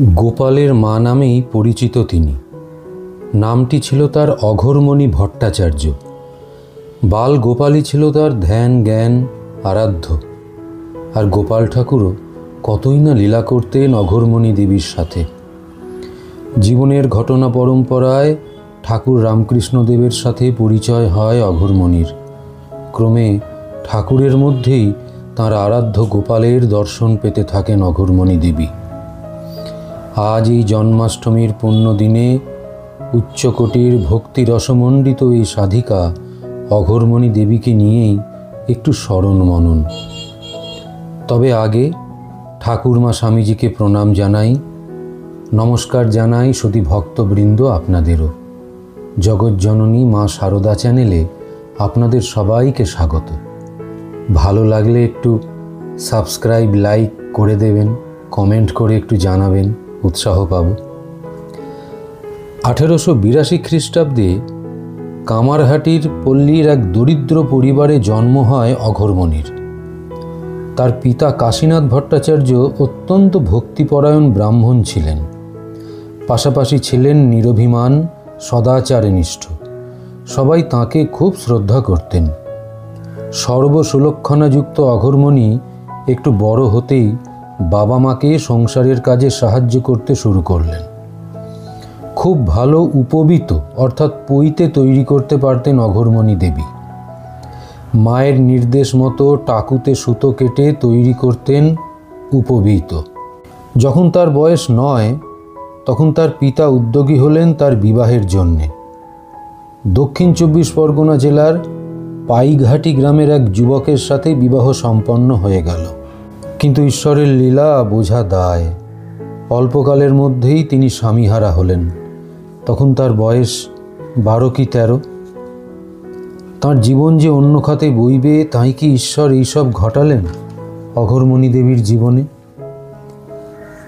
গোপালের মা নামেই পরিচিত তিনি। নামটি ছিল তার অঘোরমণি ভট্টাচার্য। বাল গোপালই ছিল তার ধ্যান জ্ঞান আরাধ্য। আর গোপাল ঠাকুরও কতই না লীলা করতেন অঘোরমণি দেবীর সাথে। জীবনের ঘটনা পরম্পরায় ঠাকুর রামকৃষ্ণদেবের সাথে পরিচয় হয় অঘোরমণির। ক্রমে ঠাকুরের মধ্যেই তাঁর আরাধ্য গোপালের দর্শন পেতে থাকেন অঘোরমণি দেবী। আজ এই জন্মাষ্টমীর পুণ্যদিনে উচ্চকোটির ভক্তি রসমণ্ডিত এই সাধিকা অঘোরমণি দেবীকে নিয়েই একটু স্মরণ মনন। তবে আগে ঠাকুরমা স্বামীজিকে প্রণাম জানাই, নমস্কার জানাই সতী ভক্তবৃন্দ আপনাদেরও। জগৎজননী মা শারদা চ্যানেলে আপনাদের সবাইকে স্বাগত। ভালো লাগলে একটু সাবস্ক্রাইব লাইক করে দেবেন, কমেন্ট করে একটু জানাবেন, উৎসাহ পাব। 1882 খ্রিস্টাব্দে কামারহাটির পল্লীর এক দরিদ্র পরিবারে জন্ম হয় অঘোরমণির। তার পিতা কাশীনাথ ভট্টাচার্য অত্যন্ত ভক্তিপরায়ণ ব্রাহ্মণ ছিলেন, পাশাপাশি ছিলেন নিরভিমান সদাচারনিষ্ঠ। সবাই তাঁকে খুব শ্রদ্ধা করতেন। সর্বসুলক্ষণাযুক্ত অঘোরমণি একটু বড় হতেই বাবা মাকে সংসারের কাজে সাহায্য করতে শুরু করলেন। খুব ভালো উপবীত অর্থাৎ পৈতে তৈরি করতে পারতেন অঘোরমণি দেবী। মায়ের নির্দেশ মতো টাকুতে সুতো কেটে তৈরি করতেন উপবীত। যখন তার বয়স 9 তখন তার পিতা উদ্যোগী হলেন তার বিবাহের জন্যে। দক্ষিণ 24 পরগনা জেলার পাইঘাটি গ্রামের এক যুবকের সাথে বিবাহ সম্পন্ন হয়ে গেল। কিন্তু ঈশ্বরের লীলা বোঝা দায়। অল্পকালের মধ্যেই তিনি স্বামীহারা হলেন। তখন তার বয়স 12 কি 13। তাঁর জীবন যে অন্য খাতে বইবে, তাই কি ঈশ্বর এইসব ঘটালেন অঘোরমণি দেবীর জীবনে?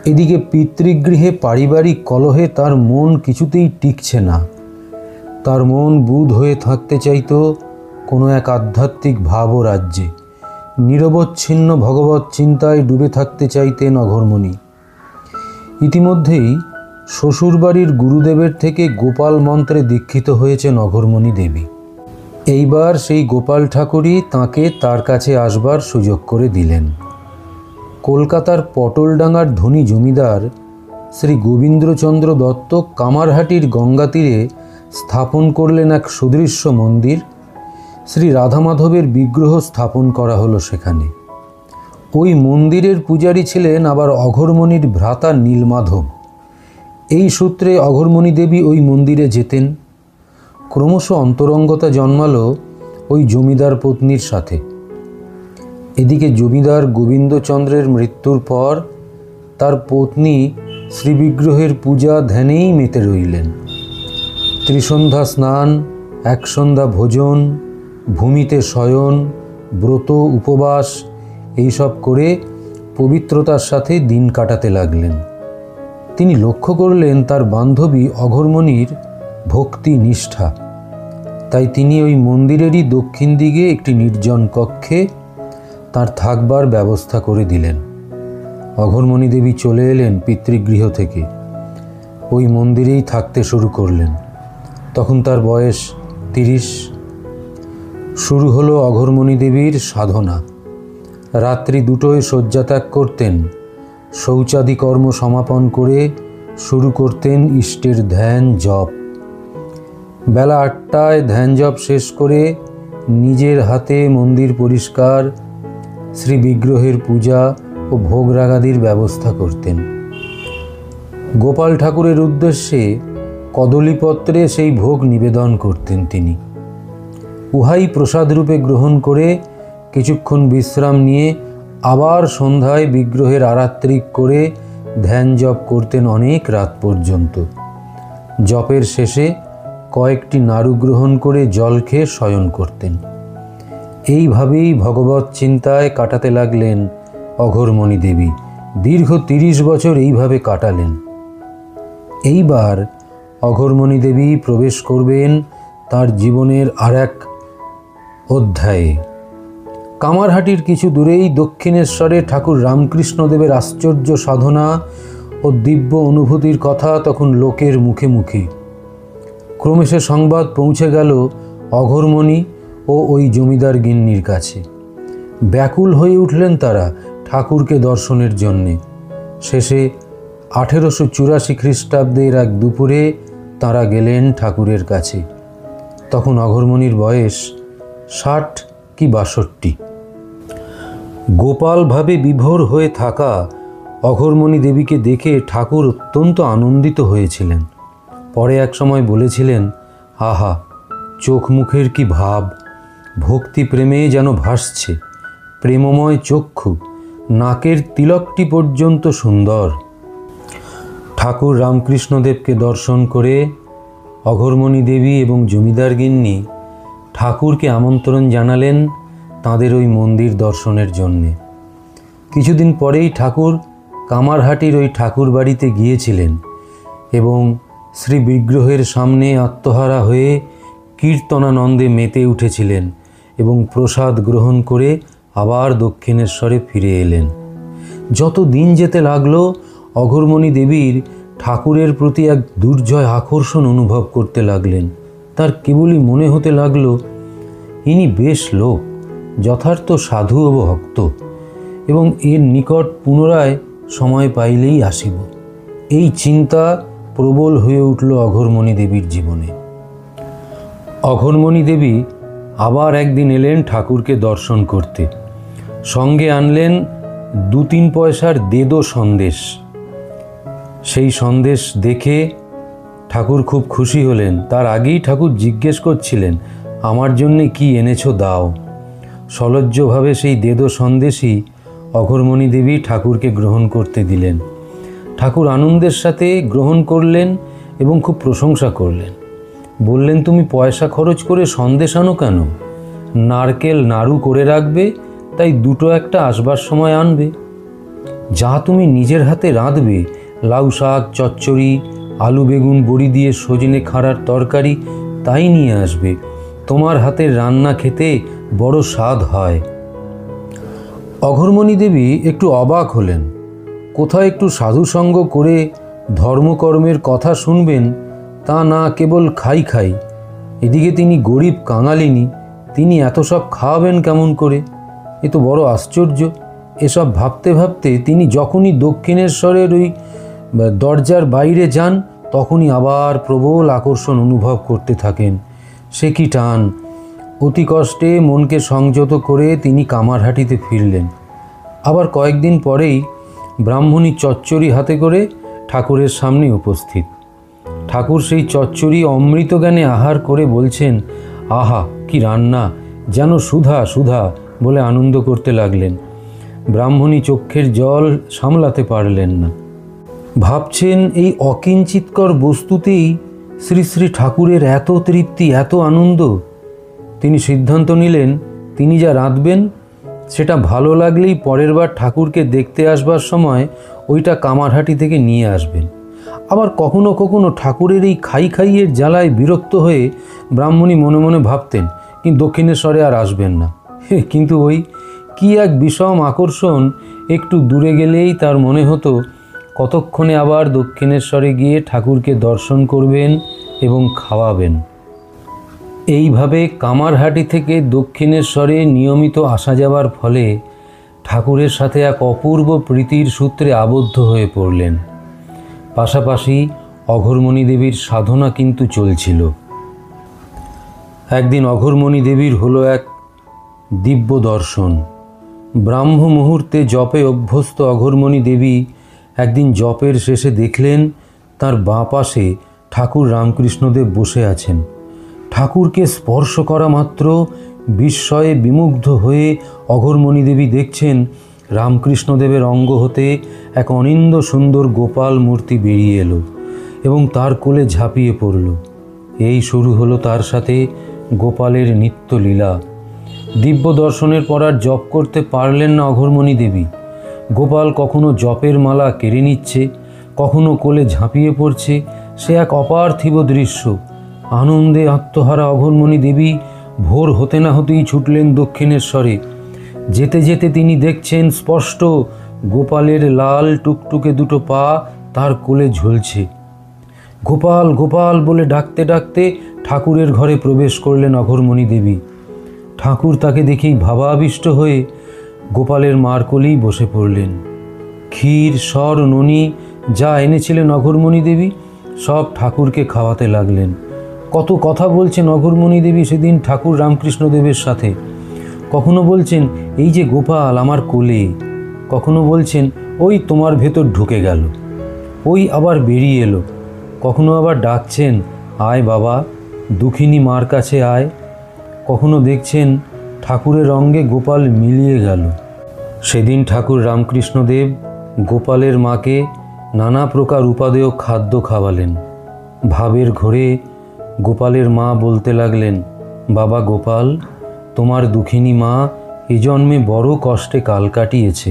এদিকে পিতৃগৃহে পারিবারিক কলহে তার মন কিছুতেই টিকছে না। তার মন বুঁদ হয়ে থাকতে চাইত কোনো এক আধ্যাত্মিক ভাব ও রাজ্যে। নিরবচ্ছিন্ন ভগবত চিন্তায় ডুবে থাকতে চাইতেন অঘোরমণি। ইতিমধ্যেই শ্বশুরবাড়ির গুরুদেবের থেকে গোপাল মন্ত্রে দীক্ষিত হয়েছেন অঘোরমণি দেবী। এইবার সেই গোপাল ঠাকুরই তাঁকে তার কাছে আসবার সুযোগ করে দিলেন। কলকাতার পটলডাঙ্গার ধনী জমিদার শ্রী গোবিন্দচন্দ্র দত্ত কামারহাটির গঙ্গা তীরে স্থাপন করলেন এক সুদৃশ্য মন্দির। শ্রী রাধামাধবের বিগ্রহ স্থাপন করা হলো সেখানে। ওই মন্দিরের পূজারী ছিলেন আবার অঘোরমণির ভ্রাতা নীলমাধব। এই সূত্রে অঘোরমণি দেবী ওই মন্দিরে যেতেন। ক্রমশ অন্তরঙ্গতা জন্মালো ওই জমিদার পত্নীর সাথে। এদিকে জমিদার গোবিন্দচন্দ্রের মৃত্যুর পর তার পত্নী শ্রীবিগ্রহের পূজা ধ্যানেই মেতে রইলেন। ত্রিসন্ধ্যা স্নান, একসন্ধ্যা ভোজন, ভূমিতে শয়ন, ব্রত উপবাস এইসব করে পবিত্রতার সাথে দিন কাটাতে লাগলেন। তিনি লক্ষ্য করলেন তার বান্ধবী অঘোরমণির ভক্তি নিষ্ঠা। তাই তিনি ওই মন্দিরেরই দক্ষিণ দিকে একটি নির্জন কক্ষে তার থাকবার ব্যবস্থা করে দিলেন। অঘোরমণি দেবী চলে এলেন পিতৃগৃহ থেকে, ওই মন্দিরেই থাকতে শুরু করলেন। তখন তার বয়স 30। শুরু হলো অঘোরমণি দেবীর সাধনা। রাত্রি 2টোয় শয্যাত্যাগ করতেন। শৌচাদি কর্ম সমাপন করে শুরু করতেন ইষ্টের ধ্যান জপ। বেলা 8টায় ধ্যান জপ শেষ করে নিজের হাতে মন্দির পরিষ্কার, শ্রী বিগ্রহের পূজা ও ভোগ রাগাদির ব্যবস্থা করতেন। গোপাল ঠাকুরের উদ্দেশ্যে কদলীপত্রে সেই ভোগ নিবেদন করতেন তিনি। উহাই প্রসাদ রূপে গ্রহণ করে কিছুক্ষণ বিশ্রাম নিয়ে আবার সন্ধ্যায় বিগ্রহের আরাত্রিক করে ধ্যান জপ করতেন অনেক রাত পর্যন্ত। জপের শেষে কয়েকটি নাড়ু গ্রহণ করে জল খেয়ে শয়ন করতেন। এইভাবেই ভগবত চিন্তায় কাটাতে লাগলেন অঘোরমণি দেবী। দীর্ঘ 30 বছর এইভাবে কাটালেন। এইবার অঘোরমণি দেবী প্রবেশ করবেন তার জীবনের আর এক অধ্যায়ে। কামারহাটির কিছু দূরেই দক্ষিণেশ্বরে ঠাকুর রামকৃষ্ণদেবের আশ্চর্য সাধনা ও দিব্য অনুভূতির কথা তখন লোকের মুখে মুখে। ক্রমে সে সংবাদ পৌঁছে গেল অঘোরমণি ও ওই জমিদার গিন্নির কাছে। ব্যাকুল হয়ে উঠলেন তারা ঠাকুরকে দর্শনের জন্যে। শেষে 1884 খ্রিস্টাব্দের এক দুপুরে তাঁরা গেলেন ঠাকুরের কাছে। তখন অঘোরমণির বয়স 60 কি 62। গোপালভাবে বিভোর হয়ে থাকা অঘোরমণি দেবীকে দেখে ঠাকুর অত্যন্ত আনন্দিত হয়েছিলেন। পরে এক সময় বলেছিলেন, আহা, চোখ মুখের কি ভাব, ভক্তি প্রেমে যেন ভাসছে, প্রেমময় চক্ষু, নাকের তিলকটি পর্যন্ত সুন্দর। ঠাকুর রামকৃষ্ণদেবকে দর্শন করে অঘোরমণি দেবী এবং জমিদার গিন্নি ঠাকুরকে আমন্ত্রণ জানালেন তাঁদের ওই মন্দির দর্শনের জন্যে। কিছুদিন পরেই ঠাকুর কামারহাটির ওই ঠাকুর বাড়িতে গিয়েছিলেন এবং শ্রী বিগ্রহের সামনে আত্মহারা হয়ে কীর্তনানন্দে মেতে উঠেছিলেন এবং প্রসাদ গ্রহণ করে আবার দক্ষিণেশ্বরে ফিরে এলেন। যত দিন যেতে লাগলো অঘোরমণি দেবীর ঠাকুরের প্রতি এক দুর্জয় আকর্ষণ অনুভব করতে লাগলেন। তার কেবলই মনে হতে লাগলো ইনি বেশ লোক, যথার্থ সাধু ও ভক্ত, এবং এর নিকট পুনরায় সময় পাইলেই আসিব। এই চিন্তা প্রবল হয়ে উঠল অঘোরমণি দেবীর জীবনে। অঘোরমণি দেবী আবার একদিন এলেন ঠাকুরকে দর্শন করতে। সঙ্গে আনলেন 2-3 পয়সার দেদো সন্দেশ। সেই সন্দেশ দেখে ঠাকুর খুব খুশি হলেন। তার আগেই ঠাকুর জিজ্ঞেস করছিলেন, আমার জন্যে কি এনেছো দাও। সলজ্জভাবে সেই দেদো সন্দেশই অঘোরমণি দেবী ঠাকুরকে গ্রহণ করতে দিলেন। ঠাকুর আনন্দের সাথে গ্রহণ করলেন এবং খুব প্রশংসা করলেন। বললেন, তুমি পয়সা খরচ করে সন্দেশ আনো কেন? নারকেল নাড়ু করে রাখবে, তাই 2-1টা আসবার সময় আনবে। যা তুমি নিজের হাতে রাঁধবে, লাউ শাক, চচ্চড়ি, আলু বেগুন বড়ি দিয়ে সজনে খাঁড়ার তরকারি, তাই নিয়ে আসবে। তোমার হাতের রান্না খেতে বড় স্বাদ হয়। অঘোরমণি দেবী একটু অবাক হলেন। কোথাও একটু সাধুসঙ্গ করে ধর্মকর্মের কথা শুনবেন, তা না, কেবল খাই। এদিকে তিনি গরিব কাঙালিনী, তিনি এত সব খাওয়াবেন কেমন করে? এ তো বড় আশ্চর্য। এসব ভাবতে ভাবতে তিনি যখনই দক্ষিণেশ্বরের ওই দরজার বাইরে যান, তখনই আবার প্রবল আকর্ষণ অনুভব করতে থাকেন। সে কি টান! অতি কষ্টে মনকে সংযত করে তিনি কামারহাটিতে ফিরলেন। আবার কয়েকদিন পরেই ব্রাহ্মণী চচ্চড়ি হাতে করে ঠাকুরের সামনে উপস্থিত। ঠাকুর সেই চচ্চড়ি অমৃত জ্ঞানে আহার করে বলছেন, আহা, কি রান্না, যেন সুধা সুধা বলে আনন্দ করতে লাগলেন। ব্রাহ্মণী চক্ষের জল সামলাতে পারলেন না। ভাবছেন, এই অকিঞ্চিতকর বস্তুতেই শ্রী শ্রী ঠাকুরের এত তৃপ্তি, এত আনন্দ। তিনি সিদ্ধান্ত নিলেন, তিনি যা রাঁধবেন সেটা ভালো লাগলেই পরের বার ঠাকুরকে দেখতে আসবার সময় ওইটা কামারহাটি থেকে নিয়ে আসবেন। আবার কখনো কখনো ঠাকুরের এই খাইয়ের জ্বালায় বিরক্ত হয়ে ব্রাহ্মণী মনে মনে ভাবতেন, কিন্তু দক্ষিণেশ্বরে আর আসবেন না। কিন্তু ওই কি এক বিষম আকর্ষণ! একটু দূরে গেলেই তার মনে হতো কতক্ষণে আবার দক্ষিণেশ্বরে গিয়ে ঠাকুরকে দর্শন করবেন এবং খাওয়াবেন। এইভাবে কামারহাটি থেকে দক্ষিণেশ্বরে নিয়মিত আসা যাওয়ার ফলে ঠাকুরের সাথে এক অপূর্ব প্রীতির সূত্রে আবদ্ধ হয়ে পড়লেন। পাশাপাশি অঘোরমণি দেবীর সাধনা কিন্তু চলছিল। একদিন অঘোরমণি দেবীর হলো এক দিব্য দর্শন। ব্রাহ্ম মুহূর্তে জপে অভ্যস্ত অঘোরমণি দেবী একদিন জপের শেষে দেখলেন তার বাঁ পাশে ঠাকুর রামকৃষ্ণদেব বসে আছেন। ঠাকুরকে স্পর্শ করা মাত্র বিস্ময়ে বিমুগ্ধ হয়ে অঘোরমণি দেবী দেখছেন রামকৃষ্ণদেবের অঙ্গ হতে এক অনিন্দ্য সুন্দর গোপাল মূর্তি বেরিয়ে এলো এবং তার কোলে ঝাঁপিয়ে পড়ল। এই শুরু হলো তার সাথে গোপালের নিত্যলীলা। দিব্য দর্শনের পর আর জপ করতে পারলেন না অঘোরমণি দেবী। গোপাল কখনো জপের মালা কেড়ে নিচ্ছে, কখনো কোলে ঝাঁপিয়ে পড়ছে। সে এক অপার্থিব দৃশ্য। আনন্দে আত্মহারা অঘোরমণি দেবী ভোর হতে না হতেই ছুটলেন দক্ষিণেশ্বরে। যেতে যেতে তিনি দেখছেন স্পষ্ট গোপালের লাল টুকটুকে দুটো পা তার কোলে ঝুলছে। গোপাল গোপাল বলে ডাকতে ডাকতে ঠাকুরের ঘরে প্রবেশ করলেন অঘোরমণি দেবী। ঠাকুর তাকে দেখেই ভাবাবিষ্ট হয়ে গোপালের মার কোলেই বসে পড়লেন। ক্ষীর, সর, ননি যা এনেছিলেন অঘোরমণি দেবী সব ঠাকুরকে খাওয়াতে লাগলেন। কত কথা বলছেন অঘোরমণি দেবী সেদিন ঠাকুর রামকৃষ্ণদেবের সাথে। কখনো বলছেন, এই যে গোপাল আমার কোলে, কখনো বলছেন, ওই তোমার ভেতর ঢুকে গেল, ওই আবার বেরিয়ে এলো, কখনো আবার ডাকছেন, আয় বাবা, দুঃখিনী মার কাছে আয়। কখনো দেখছেন ঠাকুরের অঙ্গে গোপাল মিলিয়ে গেল। সেদিন ঠাকুর রামকৃষ্ণদেব গোপালের মাকে নানা প্রকার উপাদেয় খাদ্য খাওয়ালেন। ভাবের ঘোরে গোপালের মা বলতে লাগলেন, বাবা গোপাল, তোমার দুঃখিনী মা এ জন্মে বড় কষ্টে কাল কাটিয়েছে।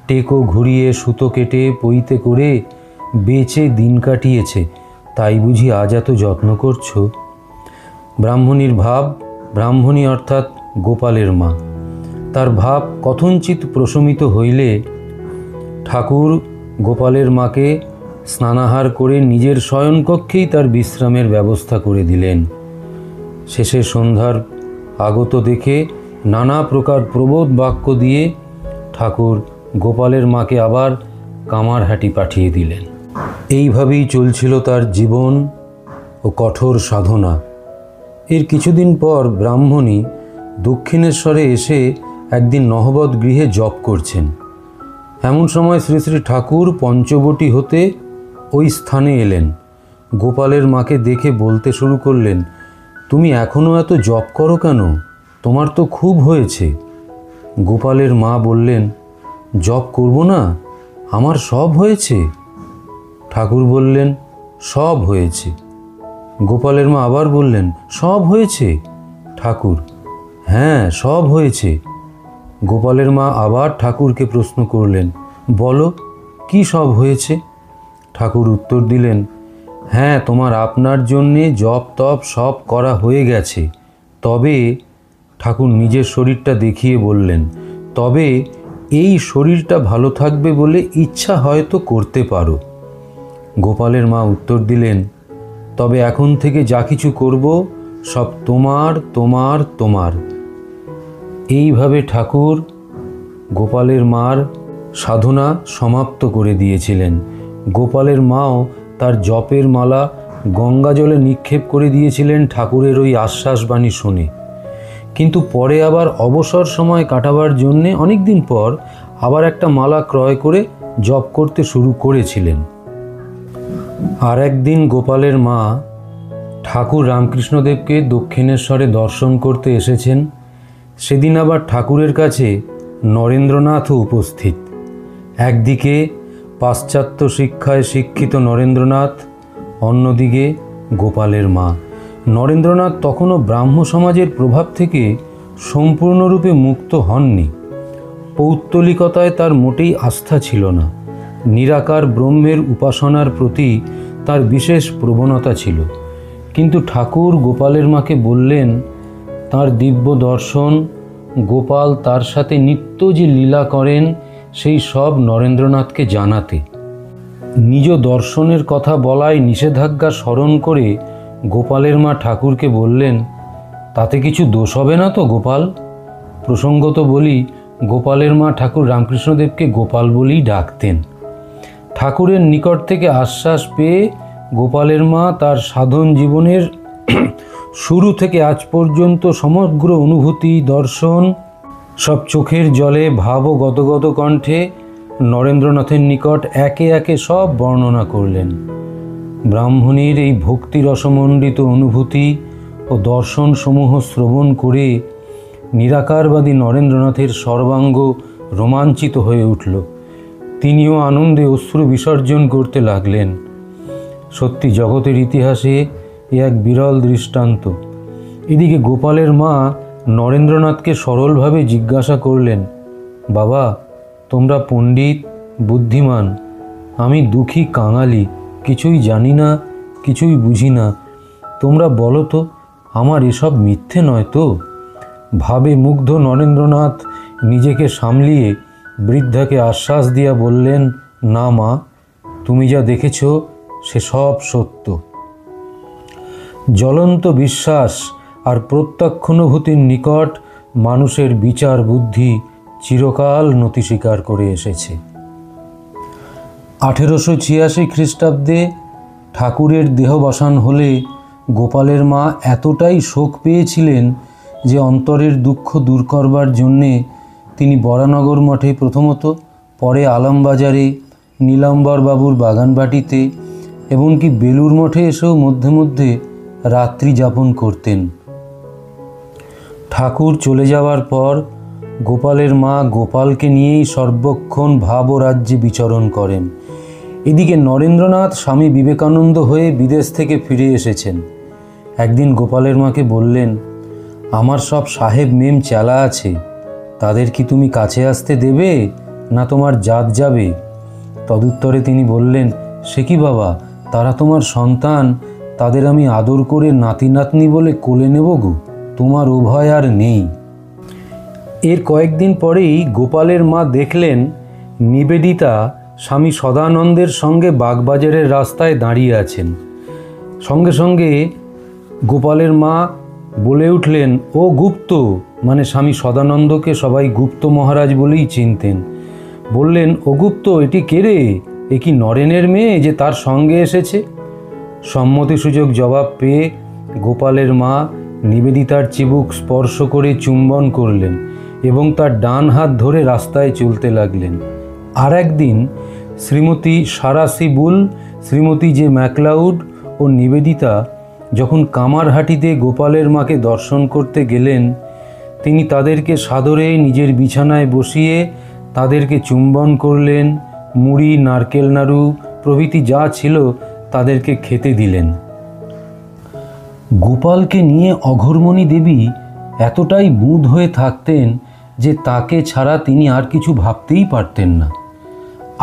টেকো ঘুরিয়ে, সুতো কেটে, পইতে করে বেচে দিন কাটিয়েছে, তাই বুঝি আজ এত যত্ন করছো? ব্রাহ্মণীর ভাব, ব্রাহ্মণী অর্থাৎ গোপালের মা, তার ভাব কথঞ্চিত প্রশমিত হইলে ঠাকুর গোপালের মাকে স্নানাহার করে নিজের শয়নকক্ষেই তার বিশ্রামের ব্যবস্থা করে দিলেন। শেষে সন্ধ্যার আগত দেখে নানা প্রকার প্রবোধ বাক্য দিয়ে ঠাকুর গোপালের মাকে আবার কামারহাটি পাঠিয়ে দিলেন। এইভাবেই চলছিল তার জীবন ও কঠোর সাধনা। এর কিছুদিন পর ব্রাহ্মণী দক্ষিণেশ্বরে এসে একদিন নহবত গৃহে জপ করছেন। এমন সময় শ্রী শ্রী ঠাকুর পঞ্চবটী হতে ওই স্থানে এলেন। গোপালের মাকে দেখে বলতে শুরু করলেন, তুমি এখনও এত জপ করো কেন? তোমার তো খুব হয়েছে। গোপালের মা বললেন, জপ করব না? আমার সব হয়েছে। ঠাকুর বললেন, সব হয়েছে। গোপালের মা আবার বললেন, সব হয়েছে? ঠাকুর, হ্যাঁ সব হয়েছে। গোপালের মা আবার ঠাকুরকে প্রশ্ন করলেন, বলো কি সব হয়েছে? ঠাকুর উত্তর দিলেন, হ্যাঁ তোমার আপনার জন্যে জপ তপ সব করা হয়ে গেছে, তবে ঠাকুর নিজের শরীরটা দেখিয়ে বললেন, তবে এই শরীরটা ভালো থাকবে বলে ইচ্ছা হয়তো করতে পারো। গোপালের মা উত্তর দিলেন, তবে এখন থেকে যা কিছু করব সব তোমার তোমার তোমার। এইভাবে ঠাকুর গোপালের মার সাধনা সমাপ্ত করে দিয়েছিলেন। গোপালের মাও তার জপের মালা গঙ্গা জলে নিক্ষেপ করে দিয়েছিলেন ঠাকুরের ওই আশ্বাসবাণী শুনে। কিন্তু পরে আবার অবসর সময় কাটাবার জন্যে অনেক দিন পর আবার একটা মালা ক্রয় করে জপ করতে শুরু করেছিলেন। আর একদিন গোপালের মা ঠাকুর রামকৃষ্ণদেবকে দক্ষিণেশ্বরে দর্শন করতে এসেছেন। সেদিন আবার ঠাকুরের কাছে নরেন্দ্রনাথও উপস্থিত। একদিকে পাশ্চাত্য শিক্ষায় শিক্ষিত নরেন্দ্রনাথ, অন্যদিকে গোপালের মা। নরেন্দ্রনাথ তখনও ব্রাহ্ম সমাজের প্রভাব থেকে সম্পূর্ণরূপে মুক্ত হননি। পৌত্তলিকতায় তার মোটেই আস্থা ছিল না। নিরাকার ব্রহ্মের উপাসনার প্রতি তার বিশেষ প্রবণতা ছিল। কিন্তু ঠাকুর গোপালের মাকে বললেন, তার দিব্য দর্শন, গোপাল তার সাথে নিত্য যে লীলা করেন সেই সব নরেন্দ্রনাথকে জানাতে। নিজ দর্শনের কথা বলায় নিষেধাজ্ঞা স্মরণ করে গোপালের মা ঠাকুরকে বললেন, তাতে কিছু দোষ হবে না তো গোপাল? প্রসঙ্গত বলি, গোপালের মা ঠাকুর রামকৃষ্ণদেবকে গোপাল বলেই ডাকতেন। ঠাকুরের নিকট থেকে আশ্বাস পেয়ে গোপালের মা তার সাধন জীবনের শুরু থেকে আজ পর্যন্ত সমগ্র অনুভূতি, দর্শন সব চোখের জলে ভাব ও গদগদ কণ্ঠে নরেন্দ্রনাথের নিকট একে একে সব বর্ণনা করলেন। ব্রাহ্মণীর এই ভক্তি রসমণ্ডিত অনুভূতি ও দর্শন সমূহ শ্রবণ করে নিরাকারবাদী নরেন্দ্রনাথের সর্বাঙ্গ রোমাঞ্চিত হয়ে উঠল। তিনিও আনন্দে অশ্রু বিসর্জন করতে লাগলেন। সত্যি জগতের ইতিহাসে এ এক বিরল দৃষ্টান্ত। এদিকে গোপালের মা নরেন্দ্রনাথকে সরলভাবে জিজ্ঞাসা করলেন, বাবা তোমরা পণ্ডিত, বুদ্ধিমান, আমি দুঃখী কাঙালি, কিছুই জানি না, কিছুই বুঝি না, তোমরা বলো তো আমার এসব মিথ্যে নয় তো? ভাবে মুগ্ধ নরেন্দ্রনাথ নিজেকে সামলিয়ে বৃদ্ধাকে আশ্বাস দিয়া বললেন, না মা, তুমি যা দেখেছ সে সব সত্য। জ্বলন্ত বিশ্বাস আর প্রত্যক্ষানুভূতির নিকট মানুষের বিচার বুদ্ধি চিরকাল নতি স্বীকার করে এসেছে। 1886 খ্রিস্টাব্দে ঠাকুরের দেহবসান হলে গোপালের মা এতটাই শোক পেয়েছিলেন যে অন্তরের দুঃখ দূর করবার জন্যে তিনি বরানগর মঠে প্রথমত, পরে আলমবাজারে, নীলাম্বরবাবুর বাগানবাটিতে, এমনকি বেলুর মঠে এসেও মধ্যে মধ্যে রাত্রি যাপন করতেন। ঠাকুর চলে যাওয়ার পর গোপালের মা গোপালকে নিয়েই সর্বক্ষণ ভাব ও রাজ্যে বিচরণ করেন। এদিকে নরেন্দ্রনাথ স্বামী বিবেকানন্দ হয়ে বিদেশ থেকে ফিরে এসেছেন। একদিন গোপালের মাকে বললেন, আমার সব সাহেব মেম চেলা আছে, তাদের কি তুমি কাছে আসতে দেবে না তোমার জাত যাবে? তদুত্তরে তিনি বললেন, সে কি বাবা, তারা তোমার সন্তান, তাদের আমি আদর করে নাতি নাতনি বলে কোলে নেব গো, তোমার উভয় আর নেই। এর কয়েকদিন পরেই গোপালের মা দেখলেন নিবেদিতা স্বামী সদানন্দের সঙ্গে বাগবাজারের রাস্তায় দাঁড়িয়ে আছেন। সঙ্গে সঙ্গে গোপালের মা বলে উঠলেন, ও গুপ্ত, মানে স্বামী সদানন্দকে সবাই গুপ্ত মহারাজ বলেই চিনতেন। বললেন, ও গুপ্ত, এটি কে রে? এ কি নরেনের মেয়ে যে তার সঙ্গে এসেছে? সম্মতিসূচক জবাব পেয়ে গোপালের মা নিবেদিতার চিবুক স্পর্শ করে চুম্বন করলেন এবং তার ডান হাত ধরে রাস্তায় চলতে লাগলেন। আর একদিন শ্রীমতী সারাসি বুল, শ্রীমতী জে ম্যাকলাউড ও নিবেদিতা যখন কামারহাটিতে গোপালের মাকে দর্শন করতে গেলেন, তিনি তাদেরকে সাদরে নিজের বিছানায় বসিয়ে তাদেরকে চুম্বন করলেন, মুড়ি, নারকেল নাড়ু প্রভৃতি যা ছিল তাদেরকে খেতে দিলেন। গোপালকে নিয়ে অঘোরমণি দেবী এতটাই বুঁদ হয়ে থাকতেন যে তাকে ছাড়া তিনি আর কিছু ভাবতেই পারতেন না।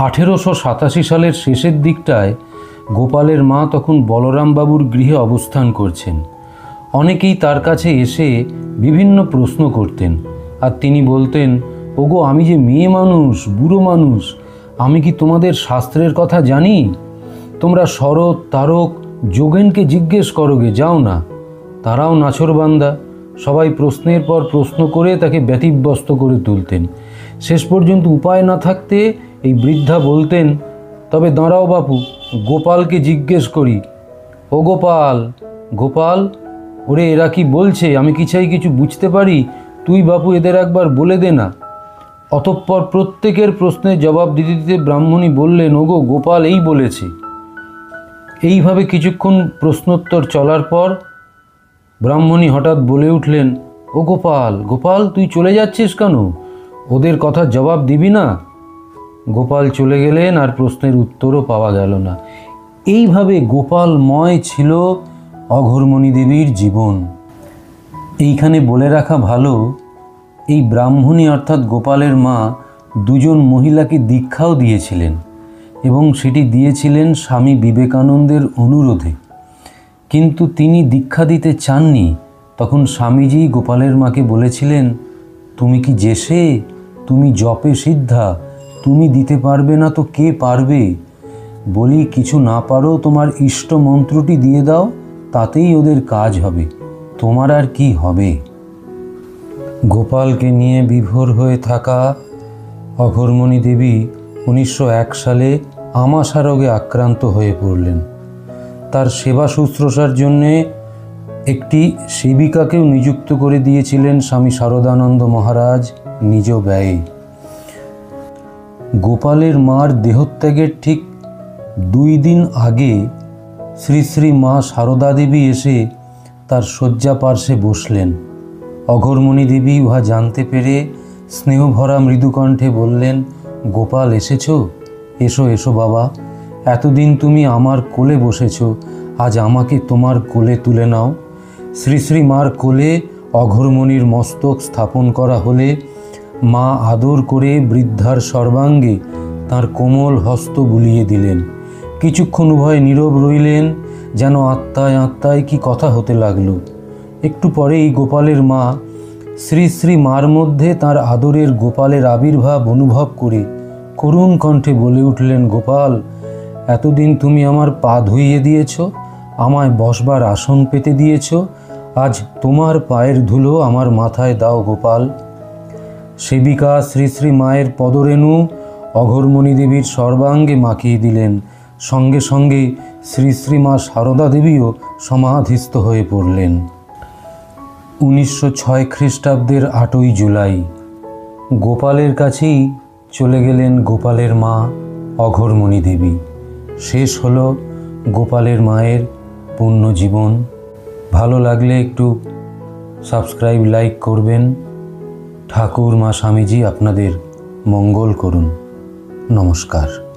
1887 সালের শেষের দিকটায় গোপালের মা তখন বলরামবাবুর গৃহে অবস্থান করছেন। অনেকেই তার কাছে এসে বিভিন্ন প্রশ্ন করতেন, আর তিনি বলতেন, ওগো, আমি যে মেয়ে মানুষ, বুড়ো মানুষ, আমি কি তোমাদের শাস্ত্রের কথা জানি? তোমরা শরৎ, তারক, যোগেনকে জিজ্ঞেস করোগে, যাও না। তারাও নাছোড়বান্দা, সবাই প্রশ্নের পর প্রশ্ন করে তাকে ব্যতিব্যস্ত করে তুলতেন। শেষ পর্যন্ত উপায় না থাকতে এই বৃদ্ধা বলতেন, তবে দাঁড়াও বাপু, গোপালকে জিজ্ঞেস করি। ও গোপাল, গোপাল, ওরে এরা কি বলছে, আমি কি চাই কিছু বুঝতে পারি, তুই বাপু এদের একবার বলে দে না। অতঃপর প্রত্যেকের প্রশ্নের জবাব দিতে দিতে ব্রাহ্মণী বললেন, ওগো, গোপাল এই বলেছে। এইভাবে কিছুক্ষণ প্রশ্নোত্তর চলার পর ব্রাহ্মণী হঠাৎ বলে উঠলেন, ও গোপাল, গোপাল, তুই চলে যাচ্ছিস কেন? ওদের কথার জবাব দিবি না? গোপাল চলে গেলেন, আর প্রশ্নের উত্তরও পাওয়া গেল না। এইভাবে গোপালময় ছিল অঘোরমণি দেবীর জীবন। এইখানে বলে রাখা ভালো, এই ব্রাহ্মণী অর্থাৎ গোপালের মা দুজন মহিলাকে দীক্ষাও দিয়েছিলেন এবং সেটি দিয়েছিলেন স্বামী বিবেকানন্দের অনুরোধে। কিন্তু তিনি দীক্ষা দিতে চাননি। তখন স্বামীজি গোপালের মাকে বলেছিলেন, তুমি কি যেসে, তুমি জপে সিদ্ধা, তুমি দিতে পারবে না তো কে পারবে? বলি, কিছু না পারো তোমার ইষ্ট মন্ত্রটি দিয়ে দাও, তাতেই ওদের কাজ হবে, তোমার আর কি হবে। গোপালকে নিয়ে বিভোর হয়ে থাকা অঘোরমণি দেবী 1901 সালে আমাশা রোগে আক্রান্ত হয়ে পড়লেন। তার সেবা শুশ্রূষার জন্যে একটি সেবিকাকেও নিযুক্ত করে দিয়েছিলেন স্বামী শারদানন্দ মহারাজ নিজ ব্যয়ে। গোপালের মার দেহত্যাগের ঠিক 2 দিন আগে শ্রী শ্রী মা সারদা দেবী এসে তার শয্যা পার্শ্বে বসলেন। অঘোরমণি দেবী উহা জানতে পেরে স্নেহভরা মৃদুকণ্ঠে বললেন, গোপাল এসেছো? এসো এসো বাবা, এতদিন তুমি আমার কোলে বসেছো, আজ আমাকে তোমার কোলে তুলে নাও। শ্রী শ্রী মার কোলে অঘোরমণির মস্তক স্থাপন করা হলে মা আদর করে বৃদ্ধার সর্বাঙ্গে তার কোমল হস্ত বুলিয়ে দিলেন। কিছুক্ষণ উভয় নীরব রইলেন, যেন আত্মায় আত্মায় কি কথা হতে লাগলো। একটু পরেই গোপালের মা শ্রী শ্রী মার মধ্যে তার আদরের গোপালের আবির্ভাব অনুভব করে করুণ কণ্ঠে বলে উঠলেন, গোপাল, এতদিন তুমি আমার পা ধুইয়ে দিয়েছ, আমায় বসবার আসন পেতে দিয়েছ, আজ তোমার পায়ের ধুলো আমার মাথায় দাও গোপাল। সেবিকা শ্রী শ্রী মায়ের পদরেণু অঘোরমণি দেবীর সর্বাঙ্গে মাখিয়ে দিলেন। সঙ্গে সঙ্গে শ্রী শ্রী মা সারদা দেবীও সমাধিস্থ হয়ে পড়লেন। 1906 খ্রিস্টাব্দের 8ই জুলাই গোপালের কাছেই চলে গেলেন গোপালের মা অঘোরমণি দেবী। শেষ হলো গোপালের মায়ের পূর্ণ জীবন। ভালো লাগলে একটু সাবস্ক্রাইব, লাইক করবেন। ঠাকুর মা স্বামীজি আপনাদের মঙ্গল করুন। নমস্কার।